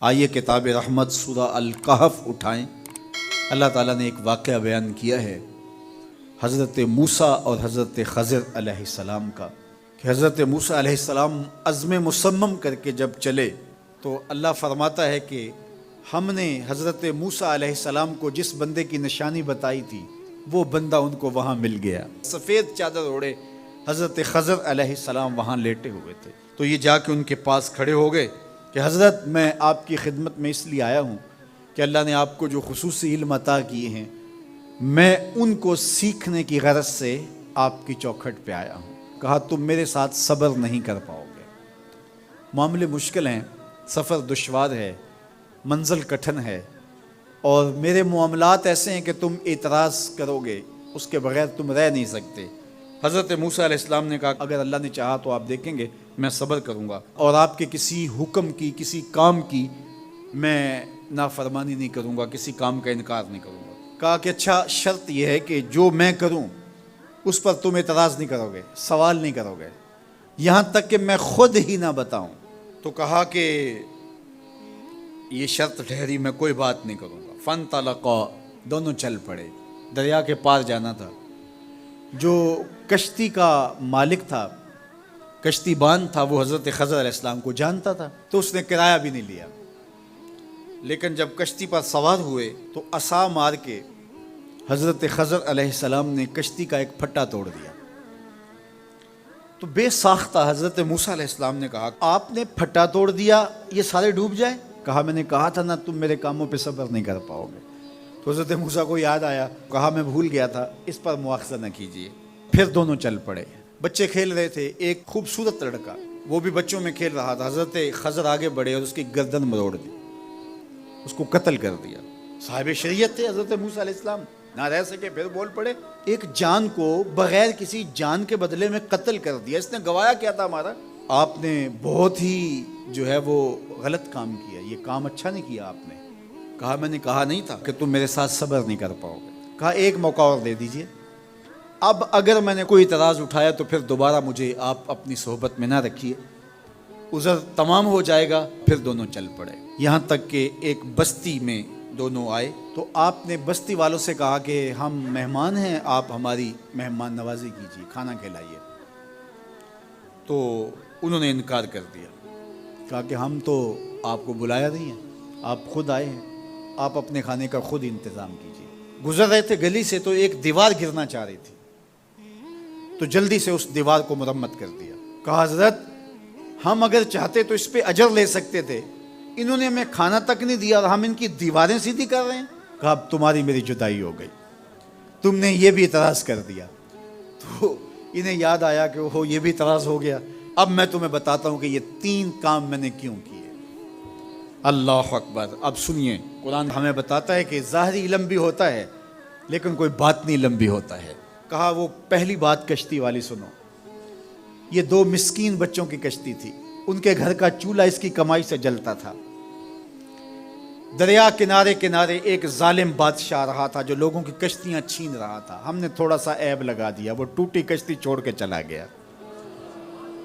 آئیے کتاب رحمت سورہ الکہف اٹھائیں۔ اللہ تعالیٰ نے ایک واقعہ بیان کیا ہے حضرت موسیٰ اور حضرت خضر علیہ السلام کا، کہ حضرت موسیٰ علیہ السلام عزم مصمم کر کے جب چلے تو اللہ فرماتا ہے کہ ہم نے حضرت موسیٰ علیہ السلام کو جس بندے کی نشانی بتائی تھی وہ بندہ ان کو وہاں مل گیا۔ سفید چادر اوڑھے حضرت خضر علیہ السلام وہاں لیٹے ہوئے تھے، تو یہ جا کے ان کے پاس کھڑے ہو گئے کہ حضرت میں آپ کی خدمت میں اس لیے آیا ہوں کہ اللہ نے آپ کو جو خصوصی علم عطا کیے ہیں میں ان کو سیکھنے کی غرض سے آپ کی چوکھٹ پہ آیا ہوں۔ کہا تم میرے ساتھ صبر نہیں کر پاؤ گے، معاملے مشکل ہیں، سفر دشوار ہے، منزل کٹھن ہے، اور میرے معاملات ایسے ہیں کہ تم اعتراض کرو گے اس کے بغیر تم رہ نہیں سکتے۔ حضرت موسیٰ علیہ السلام نے کہا اگر اللہ نے چاہا تو آپ دیکھیں گے میں صبر کروں گا اور آپ کے کسی حکم کی کسی کام کی میں نافرمانی نہیں کروں گا، کسی کام کا انکار نہیں کروں گا۔ کہا کہ اچھا شرط یہ ہے کہ جو میں کروں اس پر تم اعتراض نہیں کرو گے، سوال نہیں کرو گے، یہاں تک کہ میں خود ہی نہ بتاؤں۔ تو کہا کہ یہ شرط ٹھہری، میں کوئی بات نہیں کروں گا۔ فانطلقا، دونوں چل پڑے، دریا کے پار جانا تھا۔ جو کشتی کا مالک تھا، کشتی بان تھا، وہ حضرت خضر علیہ السلام کو جانتا تھا تو اس نے کرایہ بھی نہیں لیا، لیکن جب کشتی پر سوار ہوئے تو عصا مار کے حضرت خضر علیہ السلام نے کشتی کا ایک پھٹا توڑ دیا۔ تو بے ساختہ حضرت موسیٰ علیہ السلام نے کہا آپ نے پھٹا توڑ دیا، یہ سارے ڈوب جائیں؟ کہا میں نے کہا تھا نا تم میرے کاموں پہ صبر نہیں کر پاؤ گے۔ تو حضرت موسیٰ کو یاد آیا، کہا میں بھول گیا تھا، اس پر مواخذہ نہ کیجیے۔ پھر دونوں چل پڑے، بچے کھیل رہے تھے، ایک خوبصورت لڑکا وہ بھی بچوں میں کھیل رہا تھا۔ حضرت خضر آگے بڑھے اور اس کی گردن مروڑ دی، اس کو قتل کر دیا۔ صاحب شریعت تھے حضرت موسیٰ علیہ السلام، نہ رہ سکے، پھر بول پڑے ایک جان کو بغیر کسی جان کے بدلے میں قتل کر دیا، اس نے گوایا کیا تھا ہمارا؟ آپ نے بہت ہی جو ہے وہ غلط کام کیا، یہ کام اچھا نہیں کیا آپ نے۔ کہا میں نے کہا نہیں تھا کہ تم میرے ساتھ صبر نہیں کر پاؤ گے۔ کہا ایک موقع اور دے دیجئے، اب اگر میں نے کوئی اعتراض اٹھایا تو پھر دوبارہ مجھے آپ اپنی صحبت میں نہ رکھیے، عذر تمام ہو جائے گا۔ پھر دونوں چل پڑے، یہاں تک کہ ایک بستی میں دونوں آئے تو آپ نے بستی والوں سے کہا کہ ہم مہمان ہیں، آپ ہماری مہمان نوازی کیجیے، کھانا کھلائیے۔ تو انہوں نے انکار کر دیا، کہا کہ ہم تو آپ کو بلایا نہیں ہیں، آپ خود آئے ہیں، آپ اپنے کھانے کا خود انتظام کیجیے۔ گزر رہے تھے گلی سے تو ایک دیوار گرنا چاہ رہی تھی، تو جلدی سے اس دیوار کو مرمت کر دیا۔ کہا حضرت ہم اگر چاہتے تو اس پہ اجر لے سکتے تھے، انہوں نے ہمیں کھانا تک نہیں دیا اور ہم ان کی دیواریں سیدھی کر رہے ہیں۔ کہا اب تمہاری میری جدائی ہو گئی، تم نے یہ بھی اعتراض کر دیا۔ تو انہیں یاد آیا کہ وہ یہ بھی اعتراض ہو گیا، اب میں تمہیں بتاتا ہوں کہ یہ 3 کام میں نے کیوں کیے۔ اللہ اکبر۔ اب سنیے، قرآن ہمیں بتاتا ہے کہ ظاہری علم بھی ہوتا ہے لیکن کوئی باطنی علم بھی ہوتا ہے۔ کہا وہ پہلی بات کشتی والی سنو، یہ 2 مسکین بچوں کی کشتی تھی، ان کے گھر کا چولہا اس کی کمائی سے جلتا تھا۔ دریا کنارے کنارے ایک ظالم بادشاہ رہا تھا جو لوگوں کی کشتیاں چھین رہا تھا، ہم نے تھوڑا سا عیب لگا دیا، وہ ٹوٹی کشتی چھوڑ کے چلا گیا۔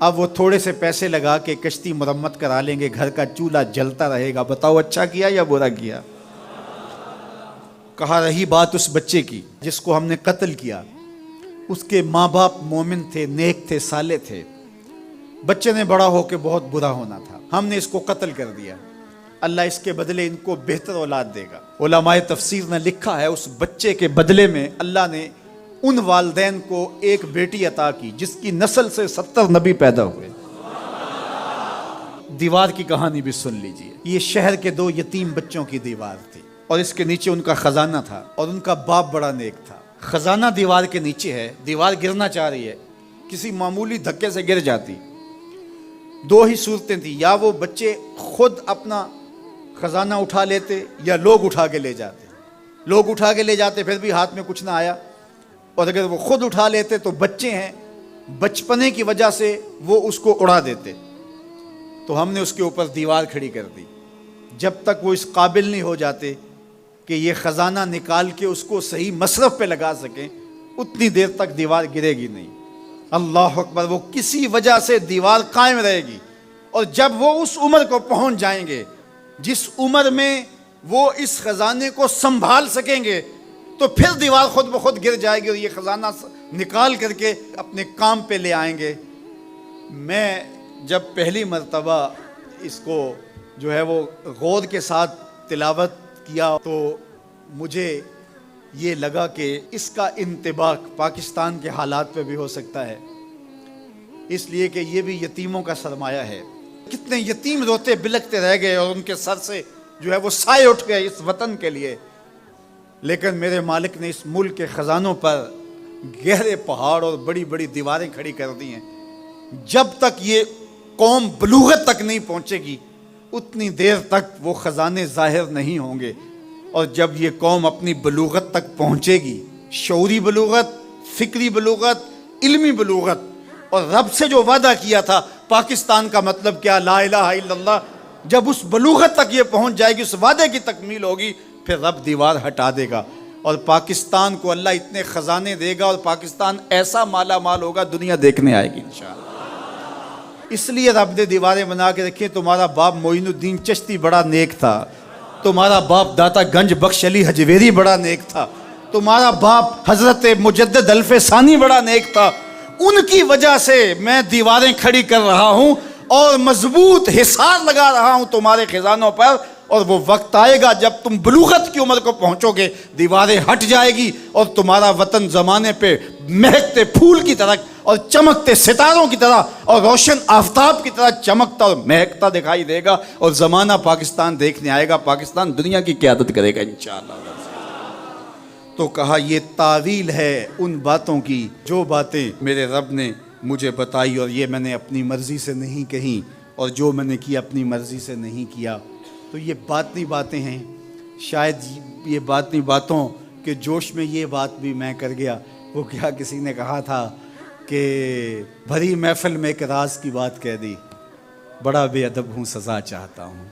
اب وہ تھوڑے سے پیسے لگا کے کشتی مرمت کرا لیں گے، گھر کا چولہا جلتا رہے گا، بتاؤ اچھا کیا یا برا کیا؟ کہا رہی بات اس بچے کی جس کو ہم نے قتل کیا، اس کے ماں باپ مومن تھے، نیک تھے، صالح تھے، بچے نے بڑا ہو کے بہت برا ہونا تھا، ہم نے اس کو قتل کر دیا، اللہ اس کے بدلے ان کو بہتر اولاد دے گا۔ علماء تفسیر نے لکھا ہے اس بچے کے بدلے میں اللہ نے ان والدین کو ایک بیٹی عطا کی جس کی نسل سے 70 نبی پیدا ہوئے۔ دیوار کی کہانی بھی سن لیجئے، یہ شہر کے 2 یتیم بچوں کی دیوار تھی اور اس کے نیچے ان کا خزانہ تھا اور ان کا باپ بڑا نیک تھا۔ خزانہ دیوار کے نیچے ہے، دیوار گرنا چاہ رہی ہے، کسی معمولی دھکے سے گر جاتی۔ 2 ہی صورتیں تھیں، یا وہ بچے خود اپنا خزانہ اٹھا لیتے یا لوگ اٹھا کے لے جاتے۔ لوگ اٹھا کے لے جاتے پھر بھی ہاتھ میں کچھ نہ آیا، اور اگر وہ خود اٹھا لیتے تو بچے ہیں، بچپنے کی وجہ سے وہ اس کو اڑا دیتے۔ تو ہم نے اس کے اوپر دیوار کھڑی کر دی، جب تک وہ اس قابل نہیں ہو جاتے کہ یہ خزانہ نکال کے اس کو صحیح مصرف پہ لگا سکیں، اتنی دیر تک دیوار گرے گی نہیں۔ اللہ اکبر۔ وہ کسی وجہ سے دیوار قائم رہے گی، اور جب وہ اس عمر کو پہنچ جائیں گے جس عمر میں وہ اس خزانے کو سنبھال سکیں گے تو پھر دیوار خود بخود گر جائے گی اور یہ خزانہ نکال کر کے اپنے کام پہ لے آئیں گے۔ میں جب پہلی مرتبہ اس کو جو ہے وہ غور کے ساتھ تلاوت کیا تو مجھے یہ لگا کہ اس کا انطباق پاکستان کے حالات پہ بھی ہو سکتا ہے، اس لیے کہ یہ بھی یتیموں کا سرمایہ ہے۔ کتنے یتیم روتے بلکتے رہ گئے اور ان کے سر سے جو ہے وہ سائے اٹھ گئے اس وطن کے لیے، لیکن میرے مالک نے اس ملک کے خزانوں پر گہرے پہاڑ اور بڑی بڑی دیواریں کھڑی کر دی ہیں۔ جب تک یہ قوم بلوغت تک نہیں پہنچے گی اتنی دیر تک وہ خزانے ظاہر نہیں ہوں گے، اور جب یہ قوم اپنی بلوغت تک پہنچے گی، شعوری بلوغت، فکری بلوغت، علمی بلوغت، اور رب سے جو وعدہ کیا تھا پاکستان کا مطلب کیا، لا الہ الا اللہ، جب اس بلوغت تک یہ پہنچ جائے گی، اس وعدے کی تکمیل ہوگی، پھر رب دیوار ہٹا دے گا اور پاکستان کو اللہ اتنے خزانے دے گا اور پاکستان ایسا مالا مال ہوگا دنیا دیکھنے آئے گی انشاءاللہ۔ اس لیے رب نے دیواریں بنا کے رکھی۔ تمہارا باپ معین الدین چشتی بڑا نیک تھا، تمہارا باپ داتا گنج بخش علی حجویری بڑا نیک تھا، تمہارا باپ حضرت مجدد الف ثانی بڑا نیک تھا، ان کی وجہ سے میں دیواریں کھڑی کر رہا ہوں اور مضبوط حصار لگا رہا ہوں تمہارے خزانوں پر، اور وہ وقت آئے گا جب تم بلوغت کی عمر کو پہنچو گے، دیواریں ہٹ جائے گی اور تمہارا وطن زمانے پہ مہکتے پھول کی طرح اور چمکتے ستاروں کی طرح اور روشن آفتاب کی طرح چمکتا اور مہکتا دکھائی دے گا، اور زمانہ پاکستان دیکھنے آئے گا، پاکستان دنیا کی قیادت کرے گا انشاءاللہ۔ تو کہا یہ تعویل ہے ان باتوں کی جو باتیں میرے رب نے مجھے بتائی، اور یہ میں نے اپنی مرضی سے نہیں کہیں، اور جو میں نے کیا اپنی مرضی سے نہیں کیا۔ تو یہ باطنی باتیں ہیں، شاید یہ باطنی باتوں کے جوش میں یہ بات بھی میں کر گیا۔ وہ کیا کسی نے کہا تھا کہ بھری محفل میں ایک راز کی بات کہہ دی، بڑا بے ادب ہوں سزا چاہتا ہوں۔